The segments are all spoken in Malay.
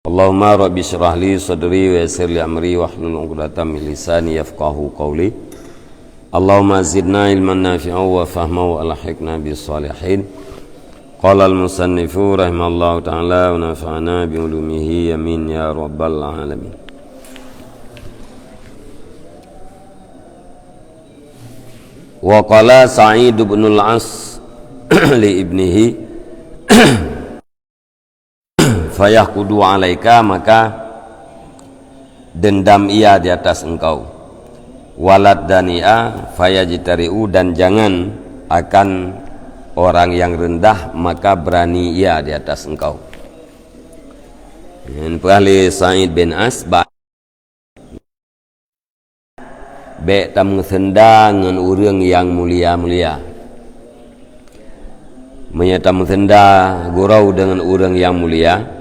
Allahumma rabbi syrah li sadri wa yassir li amri wahlul 'uqdatam min lisani yafqahu qawli. Allahumma zidna ilman nafi'an wa fahman wa alhiqna bis salihin. Qala al-musannifu rahimallahu ta'ala wa nafa'ana bi ulumihi amin ya rabbal alamin. Wa qala Sa'id bin al-As li ibnihi fayahkudu alaika, maka dendam ia di atas engkau. Walad dania fayajtari'u, dan jangan akan orang yang rendah, maka berani ia di atas engkau. Yang ahli Sa'id bin As be tamu senda dengan orang yang mulia-mulia, menyatamu senda gurau dengan orang yang mulia,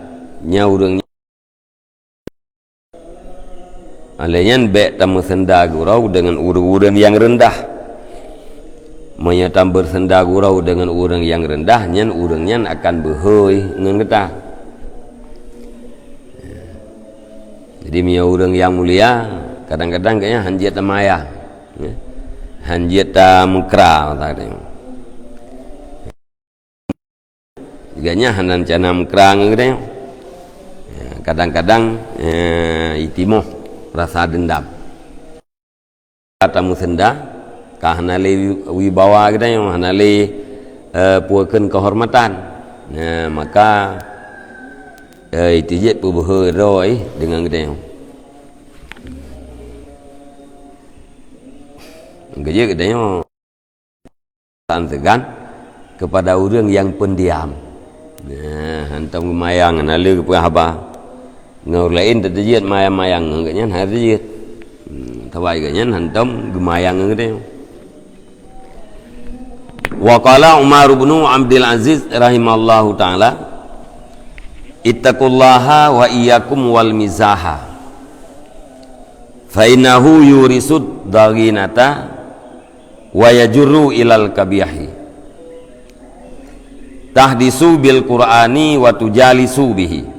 nya urang alaian be tamu senda gurau dengan orang yang rendah, menyatam bersenda gurau dengan orang yang rendah, nyan urangnya akan behoi ngan kita. Jadi mia orang yang mulia kadang-kadang kayaknya hanjit maya, hanjit mukra tadi. Jiganya hanan cana mukra ngene. Kadang-kadang itimoh rasa dendam. Katamu senda kahanale wibawa kita yang hanale puakeun kehormatan. Nah, maka itijit pubuh roi dengan kita. Gaya katanya segan kepada orang yang pendiam. Nah, hantam mayang analu ke haba. Ngau lain terjadi mayang-mayang nganya harjit. Tawai ganya hantam gemayang ngade. Wa qala Umar bin Abdul Aziz rahimallahu taala, ittaqullaha wa iyyakum wal mizaha. Fa innahu yurisud daginata wa yajurru ilal kabihi. Tahdisu bil Qur'ani wa tujalisu bihi.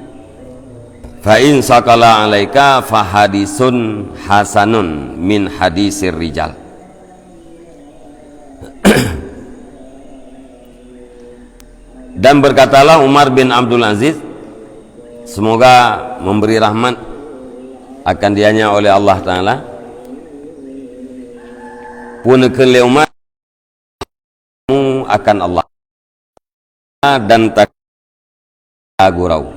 Fa in sakala alaika fa hadisun hasanun min hadisir rijal. Dan berkatalah Umar bin Abdul Aziz, semoga memberi rahmat akan dianya oleh Allah Ta'ala, punekeun le Umar akan Allah dan tak gurau.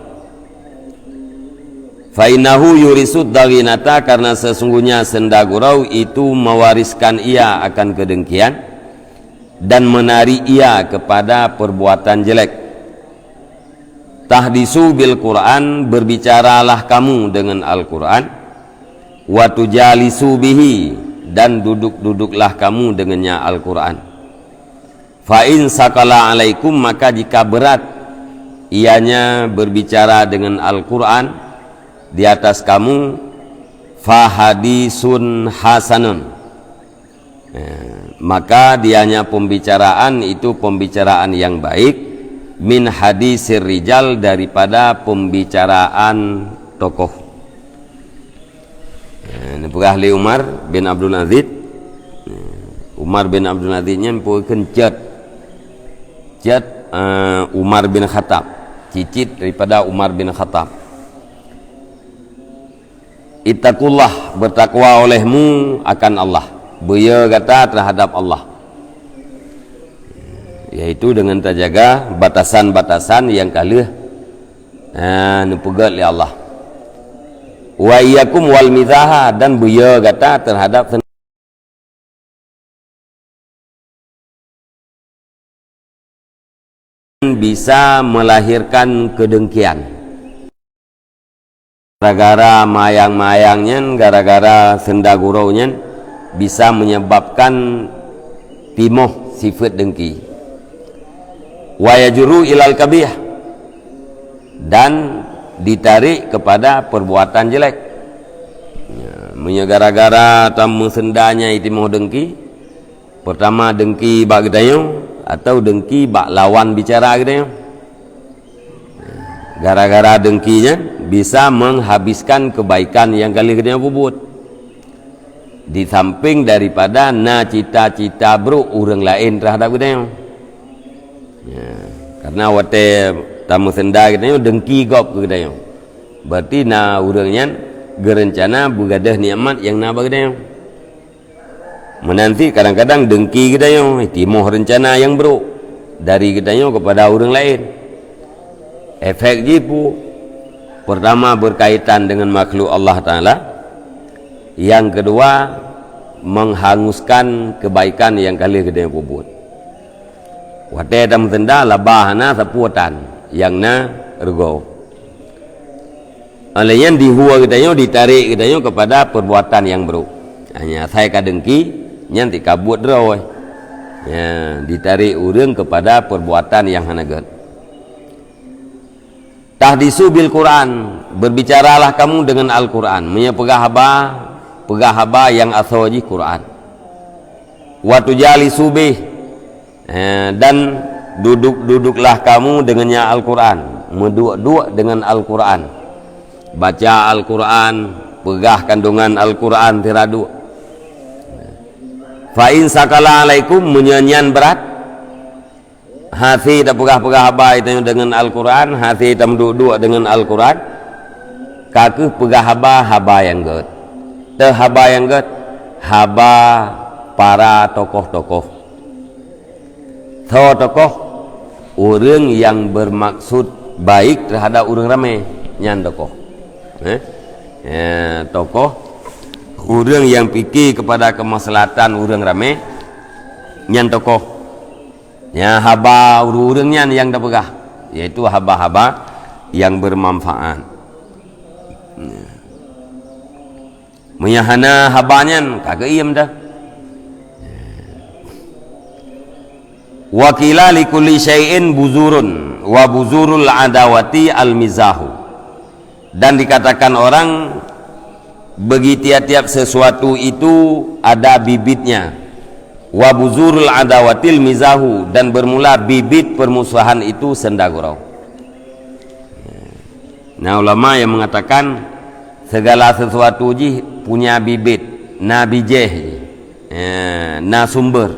Fa innahu yurisud daginata, karena sesungguhnya senda gurau itu mewariskan ia akan kedengkian dan menari ia kepada perbuatan jelek. Tahdisu bil Quran, berbicaralah kamu dengan Al-Quran. Wa tujalisu bihi, dan duduk-duduklah kamu dengannya Al-Quran. Fa in sakala alaikum, maka jika berat ianya berbicara dengan Al-Quran di atas kamu, fa hadisun hasanun, maka dianya pembicaraan itu pembicaraan yang baik, min hadisir rijal, daripada pembicaraan tokoh. Ini ahli Umar bin Abdul Aziz. Umar bin Abdul Aziznya mempunyai cat Umar bin Khattab, cicit daripada Umar bin Khattab. Ittaqullah, bertakwa olehmu akan Allah, beya kata terhadap Allah, yaitu dengan terjaga batasan-batasan yang kalih nupegat oleh Allah. Wa iyyakum wal mizaha, dan beya kata terhadap bisa melahirkan kedengkian. Gara-gara mayang-mayangnya, gara-gara senda guraunya bisa menyebabkan timoh sifat dengki. Wa yajuru ilal kabih, dan ditarik kepada perbuatan jelek. Gara-gara tamu sendanya itu mau dengki, pertama dengki bak gedayo atau dengki bak lawan bicara gedayo. Gara-gara dengkinya bisa menghabiskan kebaikan yang kali dia buat. Di samping daripada na cita-cita bro orang lain terhadap dia. Ya, karena wate tamu senda kita dengki gop ke dia. Berarti na orangnya gerencana begadah nikmat yang na bagi dia. Menanti kadang-kadang dengki kita timoh rencana yang bro dari kita kepada orang lain. Efek jipu pertama berkaitan dengan makhluk Allah Ta'ala, yang kedua menghanguskan kebaikan yang kali kita buat. Wate tam tenda labahana sapuatan yang na ergo alayan dihua kita ditarik kita kepada perbuatan yang bro. Hanya saya kadengki nyanti kabut draw ya, ditarik urang kepada perbuatan yang hanagat. Tahdisu bil Quran, berbicaralah kamu dengan Al-Quran, punya pegahaba yang aswaji Quran. Wa tujalisu bih, dan duduklah kamu dengannya Al-Quran, meduk-duk dengan Al-Quran, baca Al-Quran, pegah kandungan Al-Quran tiradu. Fa in sakala alaikum, menyanyian berat hati tak pegah-pegah haba itu dengan Al-Quran, hati tak duduk dengan Al-Quran, kaku pegah haba yang get haba yang get haba para tokoh-tokoh orang yang bermaksud baik terhadap orang ramai nyan tokoh tokoh orang yang fikir kepada kemaslahatan orang ramai nyan tokoh. Ya, haba urangnya yang dah pegah, yaitu haba-haba yang bermanfaat. Menyahana habanya kagak iem dah. Wakila likulli syai'in buzurun wa buzurul adawati al-mizahu. Dan dikatakan orang bagi tiap-tiap sesuatu itu ada bibitnya. Wa buzurul adawatil mizahu, dan bermula bibit permusuhan itu senda gurau. Nah, ulama yang mengatakan segala sesuatu punya bibit, na bijeh, na sumber.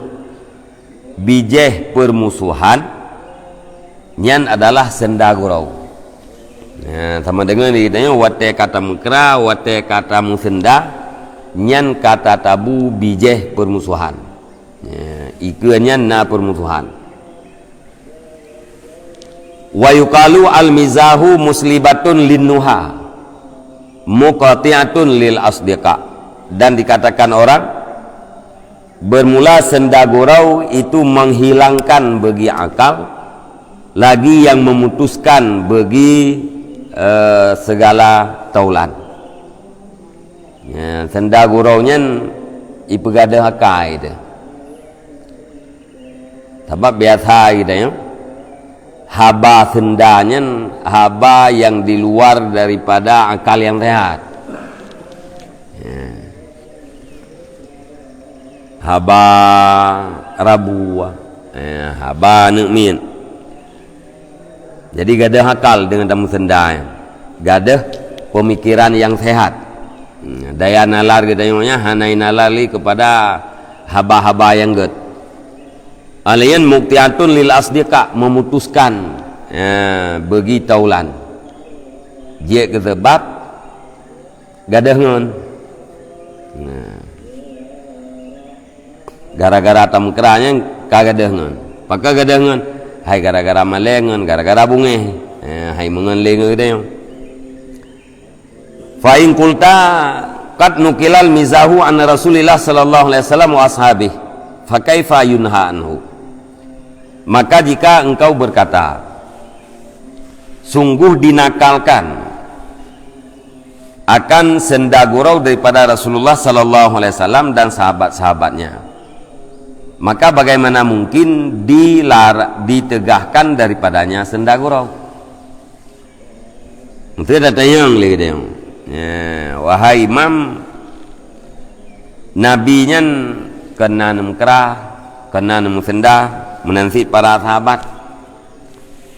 Bijeh permusuhan nyan adalah senda gurau. Sama dengan ditanya wate kata mukra, wate kata musenda, nyan kata tabu bijeh permusuhan. Ikuannya na permusuhan. Wa yuqalu al-mizahu muslibatun linnuha muqati'atun lil asdiqa. Dan dikatakan orang bermula senda gurau itu menghilangkan bagi akal, lagi yang memutuskan bagi segala taulan. Senda guraunya ipegada hakai itu. Sebab biasa gitu ya, haba sendanya haba yang di luar daripada akal yang sehat. Haba rabu, haba nukmin. Jadi gadah akal dengan tamu sendanya, gadah pemikiran yang sehat. Daya nalar gedanya hanai nalali kepada haba-haba yang ged. Alayan muktiatun lil asdiqa, memutuskan bagi taulan. Dia kesebab gadahun. Gara-gara tamkeranya kagadahun. Paka gadahun. Hai gara-gara malengan, gara-gara bunge. Hai mengen lengan dia. Fa in qulta qad nukilal mizahu an Rasulillah sallallahu alaihi wasallam wa ashabihi fa kaifa yunha anhu. Maka jika engkau berkata sungguh dinakalkan akan senda gurau daripada Rasulullah sallallahu alaihi wasallam dan sahabat-sahabatnya, maka bagaimana mungkin ditegahkan daripadanya senda gurau? Itu datanya lagi dia. Wahai imam, nabinya kena nemkerah, kena nemu senda menansi para sahabat.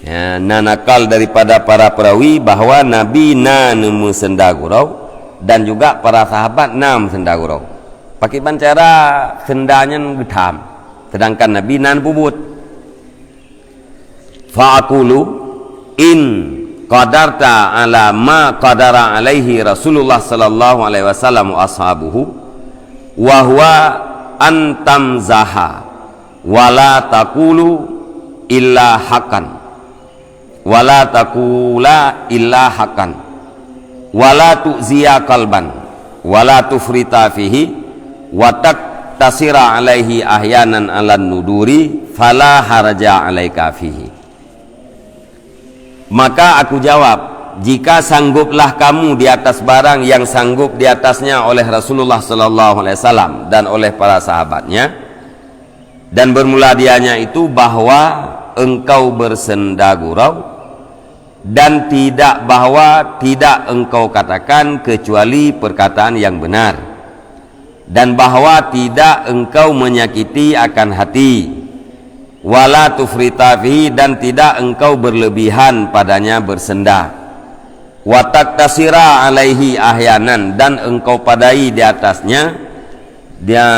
Ya, nakal daripada para perawi bahawa Nabi nemu senda gurau dan juga para sahabat nam senda gurau. Pakai cara sendanya getam, sedangkan Nabi nan bubut. Fa'akulu in qadarta ala ma qadara alaihi Rasulullah sallallahu alaihi wasallam wa ashabuhu wa huwa antam zaha wala taqulu illa haqqan wala taqula illa haqqan wala tu'ziya qalban wala tufrita fihi wa tasira alaihi ahyanan ala nuduri fala haraja alaika fihi. Maka aku jawab, jika sangguplah kamu di atas barang yang sanggup di atasnya oleh Rasulullah sallallahu alaihi wasallam dan oleh para sahabatnya, dan bermula dianya itu bahwa engkau bersenda gurau dan tidak bahwa tidak engkau katakan kecuali perkataan yang benar, dan bahwa tidak engkau menyakiti akan hati, wala tufrita fihi, dan tidak engkau berlebihan padanya bersenda, wa taktasira alaihi ahyanan, dan engkau padai di atasnya dia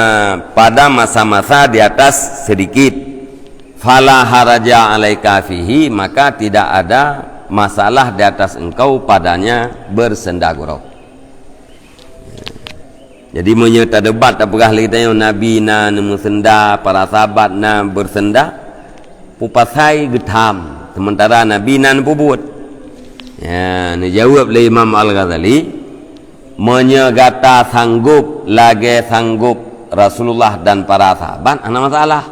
pada masa-masa di atas sedikit, fala haraja alaika fihi, maka tidak ada masalah di atas engkau padanya bersenda gurau. Jadi menyerta debat apakah kita Nabi na nemu senda, para sahabat na bersenda, pupasai getam, sementara Nabi na pubut. Ya, ni jawab oleh Imam Al-Ghazali, menyegata sanggup lagi sanggup Rasulullah dan para sahabat, ana masalah.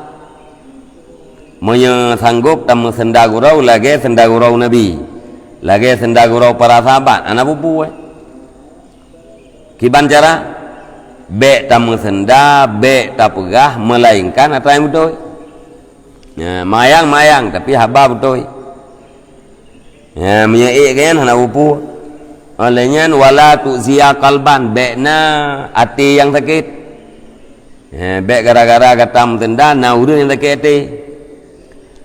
Sanggup tamu senda gurau lagi senda gurau Nabi, lagi senda gurau para sahabat, ana pupu. Kiban cara be tamu senda, be tak pegah, melainkan atau yang betul. Ya, mayang tapi haba betul. Ya, menyaik kan hana pupu. Olehnya wala tu'ziya qalban, be na hati yang sakit. Ya, be gara-gara kata senda na urun yang sakit hati.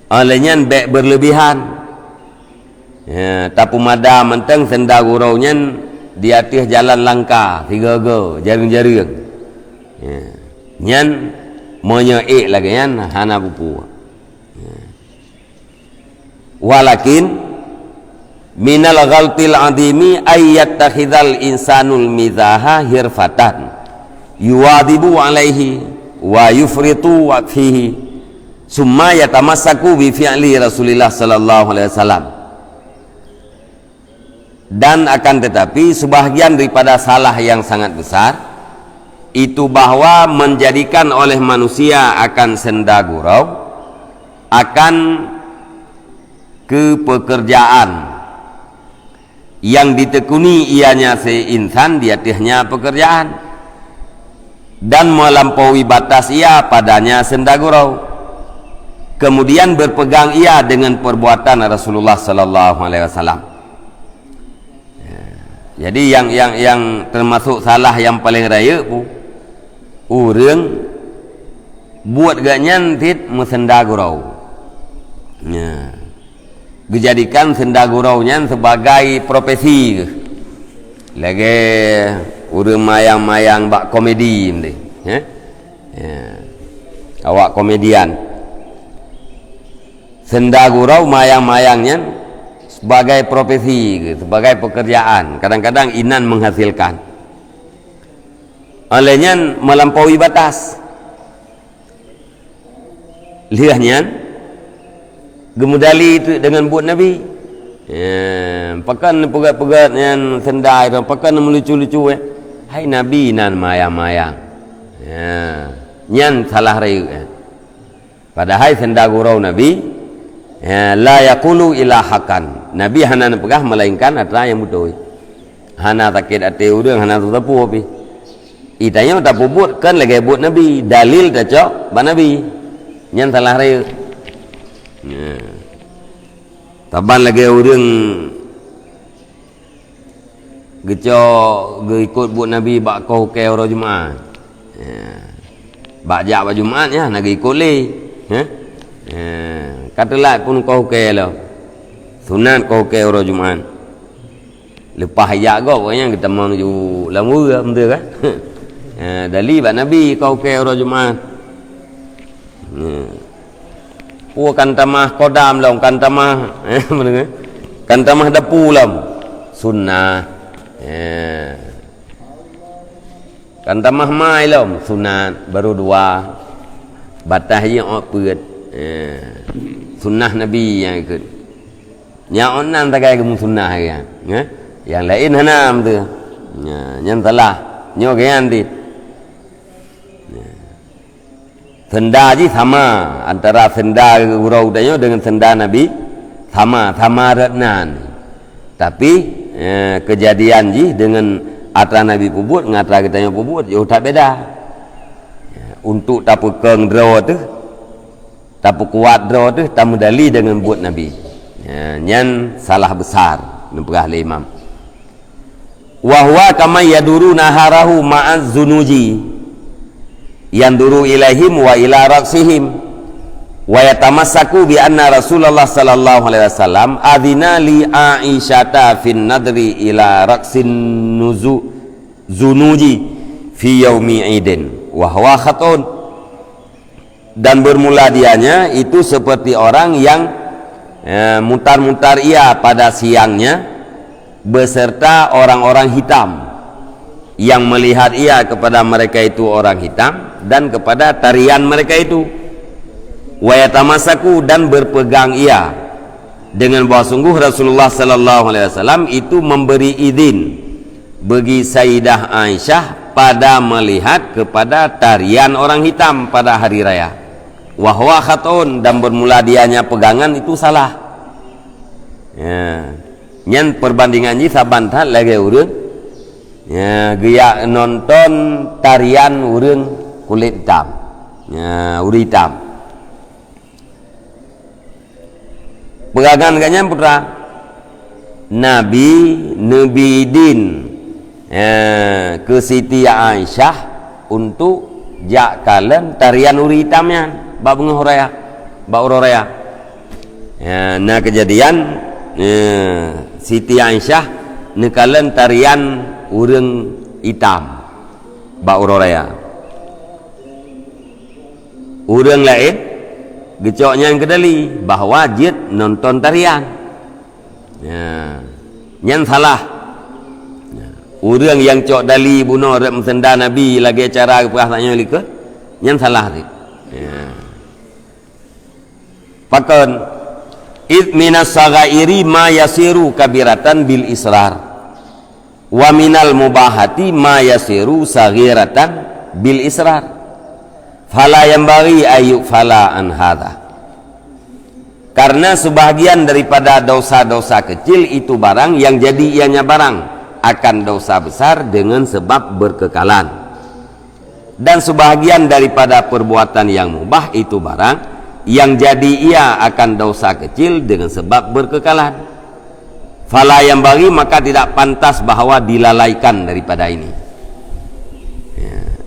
Olehnya be berlebihan. Ya, tapu mada menteng senda guraunya di atas jalan langka, tiga-tiga, jaring-jaring. Ya. Nyan menyaik lagi kan hana pupu. Ya. Walakin minal ghaltil adimi ayyattakhidhal insanul mizaha hirfatan yuwadibu alaihi wa yufritu fihi summa yatamassaku bi fi'li Rasulillah sallallahu alaihi wasallam. Dan akan tetapi sebahagian daripada salah yang sangat besar itu bahwa menjadikan oleh manusia akan senda gurau akan kepekerjaan yang ditekuni ianya seinsan di atasnya pekerjaan, dan melampaui batas ia padanya senda gurau, kemudian berpegang ia dengan perbuatan Rasulullah sallallahu alaihi wasallam. Jadi yang termasuk salah yang paling raya pun orang buat ganyan tit mesenda gurau. Ya. Dijadikan senda guraunya sebagai profesi. Lagi orang mayang-mayang bak komedi ni. Ya. Awak komedian. Senda gurau mayang-mayangnya sebagai profesi, sebagai pekerjaan, kadang-kadang inan menghasilkan. Olehnya melampaui batas. Lihatnya gemudali itu dengan buat Nabi. Pakan pegat-pegat yang sendai, pakan melucu-lucu. Hai Nabi nan mayang-mayang. Nyan salah rayu. Padahal senda gurau Nabi la yaqulu ila haqqan. Nabi hana pegah melainkan atra yang betul. Hana takit ate urang hana tepu api. Itanya tak puput kan lagi buat Nabi, dalil dah cok ba Nabi. Nyan salah raya. Ya. Taban lagi urang gecok ikut buat Nabi bak kau ke orang Jumaat. Ya. Bak jak bak Jumaat ya nak ikut le. Ya. Katalah pun kau ke lo. sunat kau ke orang Jumaat lepas hayat kau pokoknya kita mau menuju lama betul kan. Dali bak Nabi kau ke orang Jumaat kan tamah kodam lah kan tamah kan tamah dapu lah sunnah kan tamah mai lah sunat baru dua batas yang apa sunnah Nabi yang ikut yang onan tak kaya sunnah kan yang lain hanam tu yang telah nyogean di senda je sama antara senda urau tanya dengan senda Nabi sama ratnan tapi kejadian je dengan atra Nabi pubut ngatra kita yang pubut jauh tak beda untuk tak pekeng draw tu tak kuat draw tu tak medali dengan buat Nabi nyan salah besar memperah imam wa huwa kama yaduru naharahu ma'az zunuji yanduru ilaihim wa ila raqsihim wa yatamassaku bi anna Rasulullah sallallahu alaihi wasallam adzina li Aisyata fin nadri ila raqsin zunuji fi yaumi idin wa huwa khatun dan bermula dianya itu seperti orang yang mutar-mutar ia pada siangnya beserta orang-orang hitam yang melihat ia kepada mereka itu orang hitam dan kepada tarian mereka itu wa yatamasaku dan berpegang ia dengan bahawa sungguh Rasulullah sallallahu alaihi wasallam itu memberi izin bagi Sayyidah Aisyah pada melihat kepada tarian orang hitam pada hari raya wa huwa khatun dan bermula dianya pegangan itu salah nyan perbandingannya sabantat lagi urang gaya nonton tarian urang kulit hitam uri hitam pegangan kanya putra Nabi din ke Siti Aisyah untuk jak kalen tarian uri hitamnya bak bunga raya bak uro raya nah kejadian Siti Aisyah nekalan tarian urang hitam bak uro raya urang lain gecoknya yang kedali bahawa jid nonton tarian yang salah urang yang cok dali bunuh rek mesenda Nabi lagi acara perasanya lika yang salah ni pakon id minas sagairi ma yasiru kabiratan bil israr wa minal mubahati ma yasiru sagiratan bil israr fala yambaghi ayyuk fala an hadha karena sebahagian daripada dosa-dosa kecil itu barang yang jadi ianya barang akan dosa besar dengan sebab berkekalan dan sebahagian daripada perbuatan yang mubah itu barang yang jadi ia akan dosa kecil dengan sebab berkekalan fala yang bagi maka tidak pantas bahawa dilalaikan daripada ini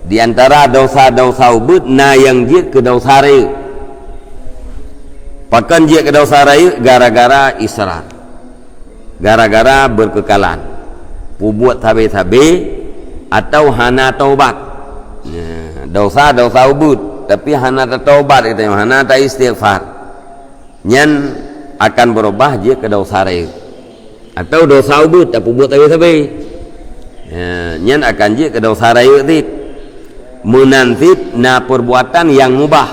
di antara dosa-dosa ubud na yang jid ke dosa raya pakan jid ke dosa raya gara-gara israr gara-gara berkekalan pubuat tabe-tabe atau hana taubat dosa-dosa ubud tapi hana tak taubat katanya hana tak istighfar nyan akan berubah dia ke dosa raya atau dosa ubud tak buat tabe-tabe nyan akan dia ke dosa raya dit menanzib na perbuatan yang mubah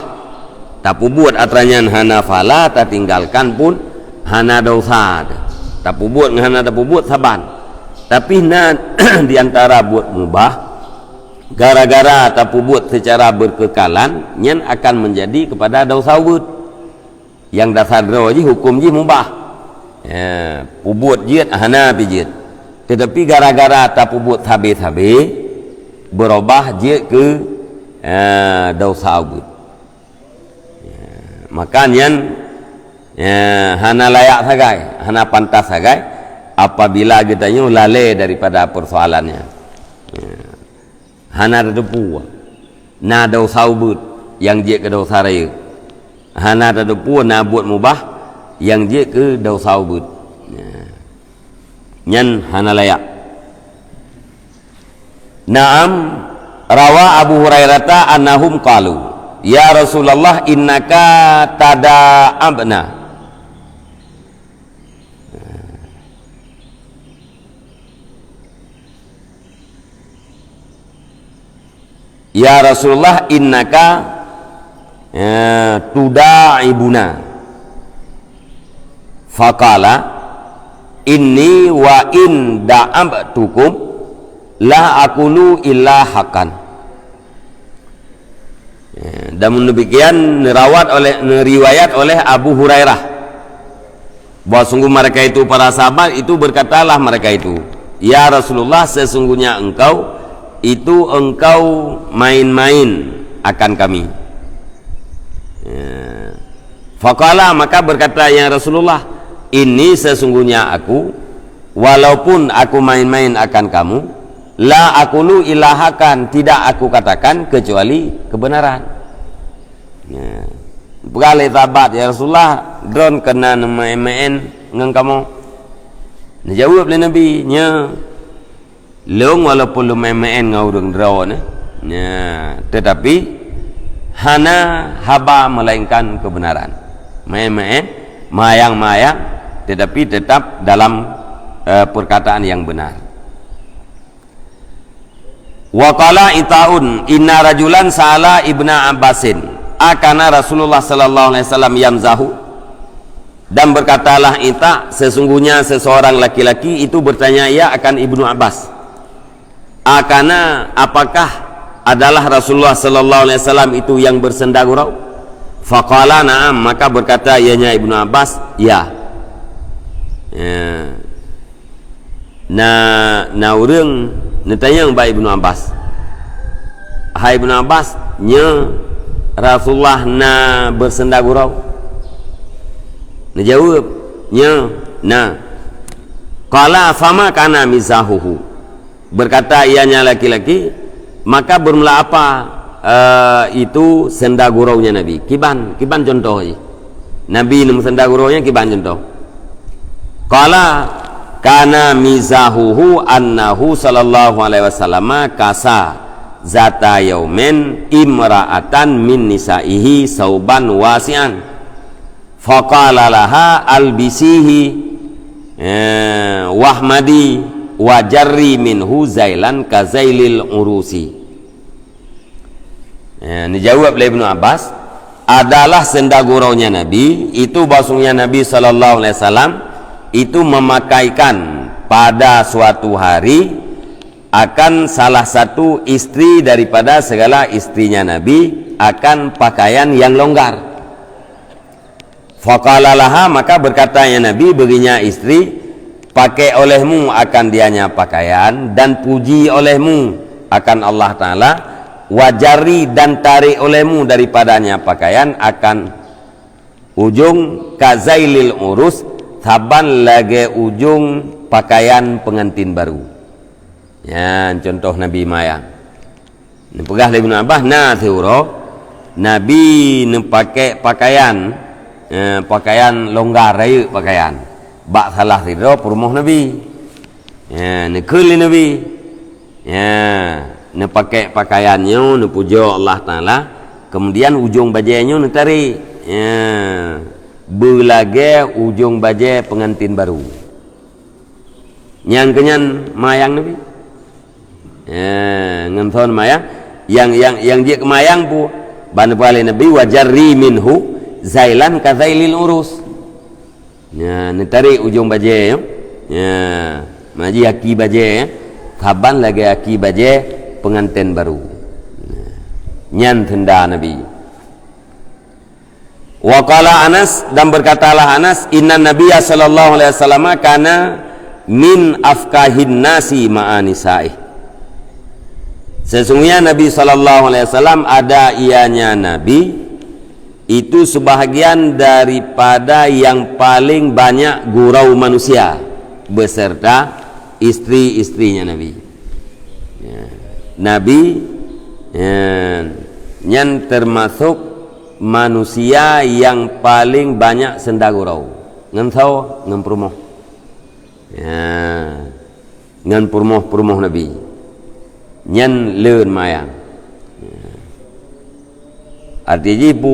tak buat atranyan hana fala tak tinggalkan pun hana dosa tak buat hana tak buat saban tapi na diantara buat mubah gara-gara tak buat secara berkekalan nyan akan menjadi kepada dosa ubud yang dasar roji hukum ji mubah buat jid hana pijid tetapi gara-gara tak buat sabe-sabe berubah jid ke dosa ubud maka nyan hana layak sagai hana pantas sagai apabila kitanya lalai daripada persoalannya hana terdepu na dosa ubud yang jid ke dosa raya hana terdepu na buat mubah yang jid ke dosa ubud nyan hanalaya. Naam, rawa Abu Hurairah annahum qalu ya Rasulullah innaka tada'abna. Ya Rasulullah innaka tuda'ibuna. Faqala inni wa in da'abtukum la aqulu illa haqqan. Dan demikian riwayat oleh Abu Hurairah bahwa sungguh mereka itu, para sahabat itu berkatalah mereka itu, ya Rasulullah, sesungguhnya engkau main-main akan kami. Faqala, maka berkata ya Rasulullah, ini sesungguhnya aku, walaupun aku main-main akan kamu, la aqulu ilahakan, tidak aku katakan kecuali kebenaran. Berkali tabat ya Rasulullah, drone kena main-main dengan kamu. Jawab oleh Nabi nya, leung walaupun lu main-main ngau dengan drone tetapi hana haba melainkan kebenaran. Main-main, mayang-mayang, tetapi tetap dalam perkataan yang benar. Wa qala itaun inna rajulan sa'ala ibna Abbasin akana Rasulullah sallallahu alaihi wasallam yamzahu. Dan berkatalah Ita, sesungguhnya seseorang laki-laki itu bertanya ia akan Ibnu Abbas, akana, apakah adalah Rasulullah sallallahu alaihi wasallam itu yang bersenda gurau? Faqala na'am, maka berkata ianya Ibnu Abbas, ya. Na urang ditanya kepada Ibnu Abbas, hai Ibnu Abbas, nya Rasulullah na bersenda gurau? Dia jawab, nya na. Qala fama kana mizahuhu, berkata ianya laki-laki, maka bermula apa itu senda guraunya Nabi? Kiban contoh aja. Nabi nemu senda guraunya kiban contoh. Qala kana mizahuhu annahu sallallahu alaihi wasallam kasa zata yaumin imra'atan min nisaihi sauban wasi'an faqala laha albisihi wahmadi wajarri minhu zailan kazailil urusi. Dijawab oleh Ibnu Abbas, adalah senda guraunya Nabi itu, bahasanya Nabi sallallahu alaihi wasallam itu memakaikan pada suatu hari akan salah satu istri daripada segala istrinya Nabi akan pakaian yang longgar. Faqala laha, maka berkatanya Nabi baginya istri, pakai olehmu akan dianya pakaian dan puji olehmu akan Allah Ta'ala, wajari dan tarik olehmu daripadanya pakaian akan ujung kazailil urus, saban lagi ujung pakaian pengantin baru. Ya, contoh Nabi Maya. Ini pegah Ibnu Abbas, nah teuro Nabi pakai pakaian pakaian longgar raya pakaian. Bak salah tidur perumuh Nabi. Ya, ni kuli Nabi. Ya, ni pakai pakaiannya, ni puja Allah Ta'ala. Kemudian ujung bajunya ni tarik. Ya, belage ujung baju pengantin baru. Yang kenyan mayang Nabi. Ngenton mayang yang dia kemayang pu ban pale Nabi wajarri minhu zailan kazailil urus. Ya, ni tarik ujung baju ya. Maji aki baju kaban lagi aki baju pengantin baru. Nyan tenda Nabi. Wa qala Anas, dan berkatalah Anas, inna nabiyya sallallahu alaihi wasallam kana min afkahin nasi ma'anisaih. Sesungguhnya Nabi sallallahu alaihi wasallam ada ianya Nabi itu sebahagian daripada yang paling banyak gurau manusia beserta istri-istrinya Nabi. Ya. Nabi yang termasuk manusia yang paling banyak senda gurau. Ngentau ngempromo. Ya. ngan permoh Nabi nyan leun mayang artinya ibu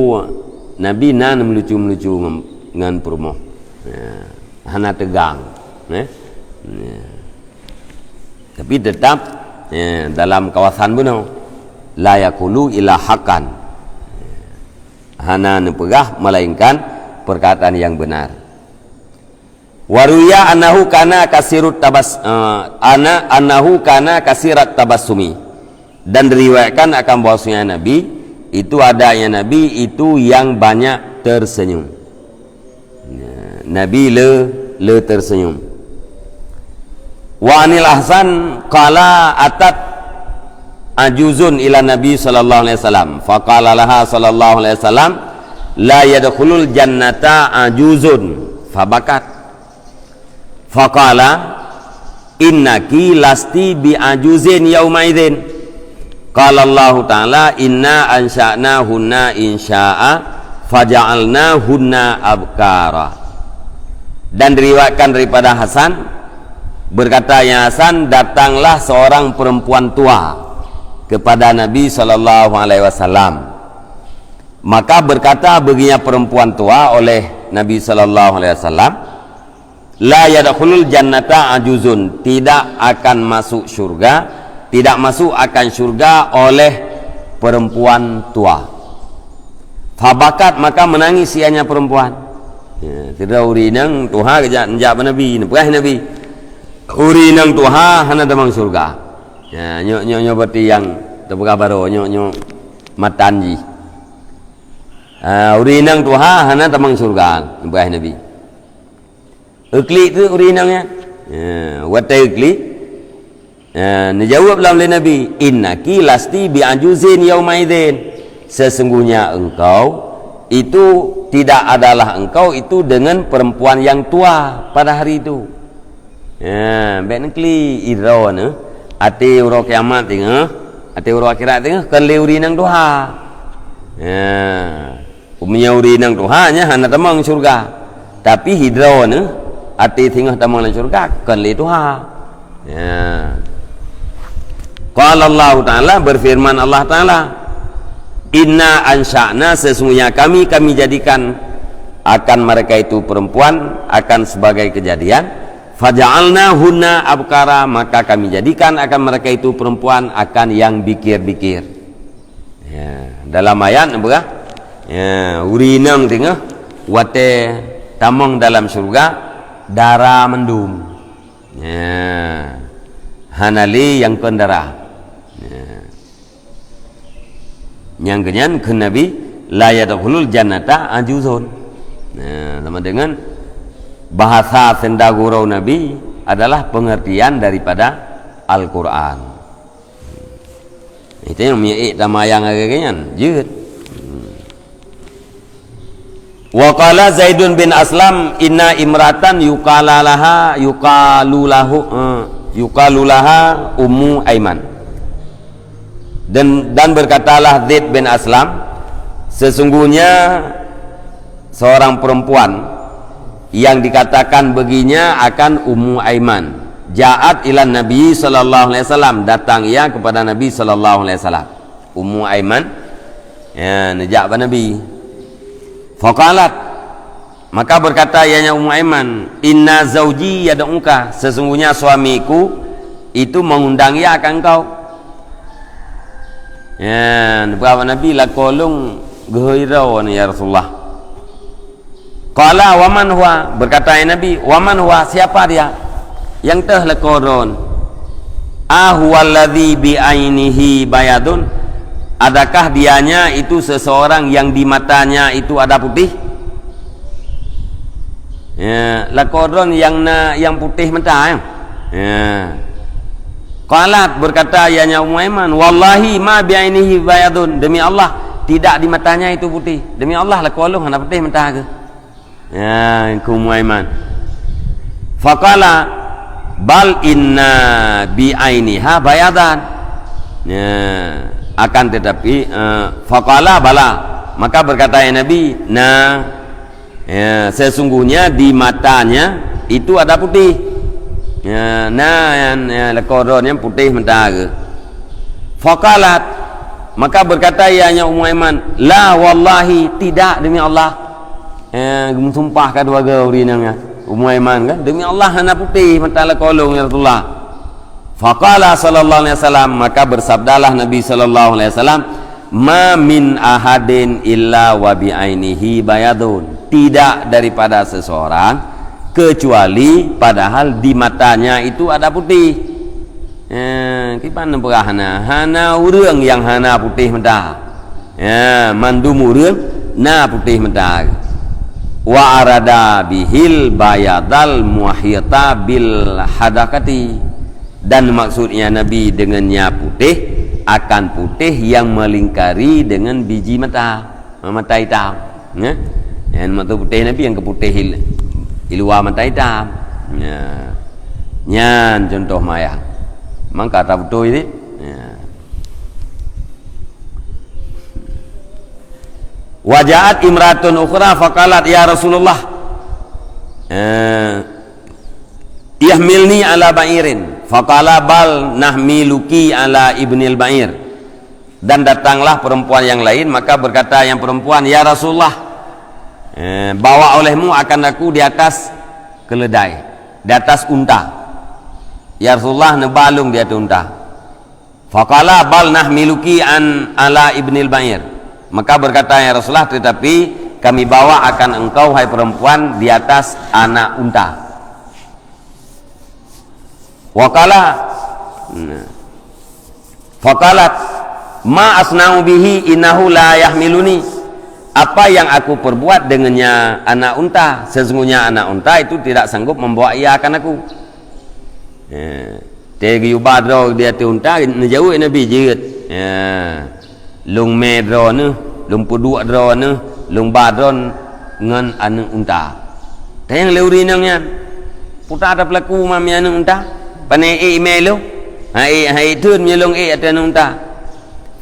Nabi nan melucu ngan permoh hana tegang tapi tetap dalam kawasan buno la yaqulu ila haqqan hana nepegah melainkan perkataan yang benar. Waruya annahu kana kasirut kasirat tabassumi, dan diriwayatkan akan bahwasanya Nabi itu adanya Nabi itu yang banyak tersenyum. Nabi le tersenyum. Wa anil Hasan qala atat ajuzun ila Nabi sallallahu alaihi wasallam faqala laha sallallahu alaihi wasallam la yadkhulul jannata ajuzun fabakat faqala innaki lasti bi ajuzin yauma idzin qala Allah taala inna ansha'nahunna insya'a faja'alnahunna abkara. Dan diriwayatkan daripada Hasan berkata ya Hasan, datanglah seorang perempuan tua kepada Nabi sallallahu alaihi wasallam, maka berkata baginya perempuan tua oleh Nabi sallallahu alaihi wasallam, la yadkhulul jannata ajuzun, tidak akan masuk surga, tidak masuk akan surga oleh perempuan tua. Fabakat, maka menangis ianya perempuan. Tidak urinang tuha kejak njab Nabi, nepah Nabi. Urinang tuha hana damang surga. Nyo berarti yang terbuka baru nyo matanji. Urinang tuha hana damang surga, nepah Nabi. Ukli itu urinangnya watai ukli dijawab oleh Nabi, innaki lasti bi'ajuzin yaumaidin, sesungguhnya engkau itu tidak adalah engkau itu dengan perempuan yang tua pada hari itu. Ben ukli idron ati uro kiamat tengah ati uro akhirat tengah kan le urinang tuha. Umnya urinang tuhanya hana tamang surga, tapi hidron ati tengah tamang dalam syurga kan li tuha. Qala Allah taala, berfirman Allah taala, inna ansha'na, sesungguhnya kami jadikan akan mereka itu perempuan akan sebagai kejadian, faja'alnahunna abkara, maka kami jadikan akan mereka itu perempuan akan yang bikir-bikir. Dalam ayat apa? Urinang tengah wate tamang dalam surga darah mendum, hanali yang kendara, yang kenyan ke Nabi la yadkhulul jannata ajuzun. Sama dengan bahasa sendagurau Nabi adalah pengertian daripada Al-Quran. Itu yang mi'ik tamayang agaknya jeut. Wa qala Zaidun bin Aslam inna imratan yuqalulaha Ummu Aiman. Dan berkatalah Zaid bin Aslam, sesungguhnya seorang perempuan yang dikatakan baginya akan Ummu Aiman, ja'at ila Nabi sallallahu alaihi wasallam, datang ia kepada Nabi sallallahu alaihi wasallam. Ummu Aiman najak Nabi. Faqalat, maka berkata ianya Ummu Aiman, inna zauji yad'uka, sesungguhnya suamiku itu mengundang ia akan engkau. Berkata Nabi, la kolong ghairau ya Rasulullah. Qala wa man huwa, berkata Nabi, wa man huwa, siapa dia yang teh la koron? Ahwaladzi bi ainihi bayadun, adakah dianya itu seseorang yang di matanya itu ada putih? Lakoron yang putih mentah. Qalat, berkata ianya Ummu Aiman, wallahi ma bi'ainihi bayadun, demi Allah tidak di matanya itu putih. Demi Allah lakolong hana putih mentah ke? Ummu Aiman. Faqala bal inna bi'ainiha bayadan. Akan tetapi faqala bala, maka berkata ya Nabi, sesungguhnya di matanya itu ada putih. Lekoron yang putih mentara. Faqalat, maka berkata ianya Ummu Aiman, la wallahi, tidak, demi Allah. Sumpah kedua gaurinanya Ummu Aiman kan, demi Allah hana putih mentara kolong ya Rasulullah. Faqala sallallahu alaihi wasallam, maka bersabdalah Nabi sallallahu alaihi wasallam, ma min ahadin illa wa bi ainihi bayadun, tidak daripada seseorang kecuali padahal di matanya itu ada putih. Kipan nampak hana urang yang hana putih mentah. Mandum urang na putih mentah. Wa arada bihil bayadal muahyata bil hadakati, dan maksudnya Nabi dengannya putih akan putih yang melingkari dengan biji mata hitam. Yang mata putih Nabi yang keputih di luar mata hitam. Nyan contoh mayang. Mang kata betul ini. Wajahat imratun ukhra faqalat ya Rasulullah, ihmilni ala ba'irin. Faqala bal nahmiluki ala ibnil ba'ir. Dan datanglah perempuan yang lain, maka berkata yang perempuan, ya Rasulullah, bawa olehmu akan aku di atas keledai, di atas unta. Ya Rasulullah, nebalung di atas unta. Faqala bal nahmiluki an ala ibnil ba'ir. Maka berkata ya Rasulullah, tetapi kami bawa akan engkau hai perempuan di atas anak unta. Waqala, faqalat ma asna'u bihi innahu la yahmiluni, apa yang aku perbuat dengannya anak unta, sesungguhnya anak unta itu tidak sanggup membawa ia akan aku. Tegi ubadro dia tu unta jauh Nabi jeut. Lung medro ne, lung puduk dro ne, lung badron ngan anak unta. Tayang leuri nangnya. Puta ada pelaku mami anak unta. Pane melo. Hai tun nyelong atas unta.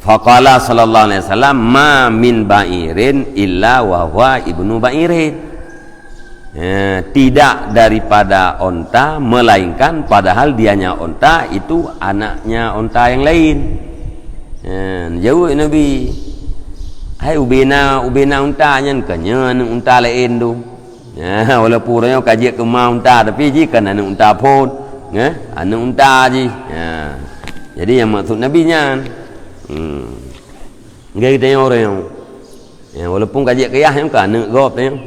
Faqala sallallahu alaihi wasallam, ma min ba'irin illa wa huwa ibnu ba'irin. Tidak daripada onta melainkan padahal dianya onta itu anaknya onta yang lain. Jauh Nabi, hai ubena unta nyan kanya unta lain tu. Walaupun dia kaji ke mau unta, tapi jika anak unta pun, anak unta je. Jadi yang maksud Nabi nya, enggak kita yang orang yang walaupun kaji kayah yang kan anak gop yang,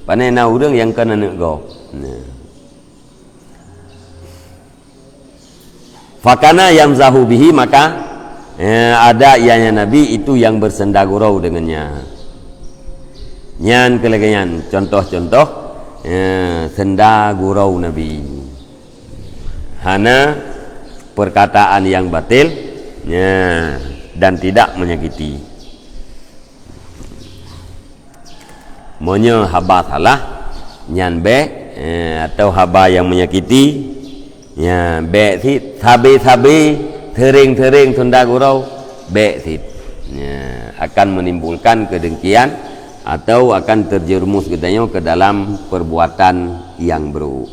panai na orang yang kan anak gop. Fakana yamzahu bihi, maka ada ianya Nabi itu yang bersenda gurau dengannya. Nyan kelegayan contoh-contoh senda gurau Nabi. Hana perkataan yang batil dan tidak menyakiti. Monya haba salah nyan be atau haba yang menyakiti. Ya, be thit thabe tering senda gurau be thit. Akan menimbulkan kedengkian atau akan terjerumus katanya ke dalam perbuatan yang buruk.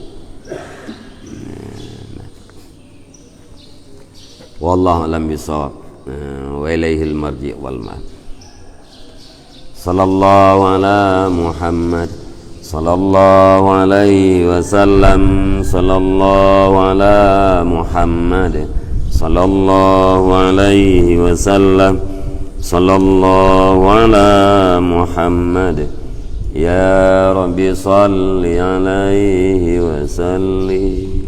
Wallahu a'lam bishawab. Wa ilaihil marji' wal ma'ad. Sallallahu ala Muhammad sallallahu alaihi wasallam. Sallallahu ala Muhammad sallallahu alaihi wasallam. Sallallahu ala Muhammad. Ya Rabbi salli alaihi wasallim.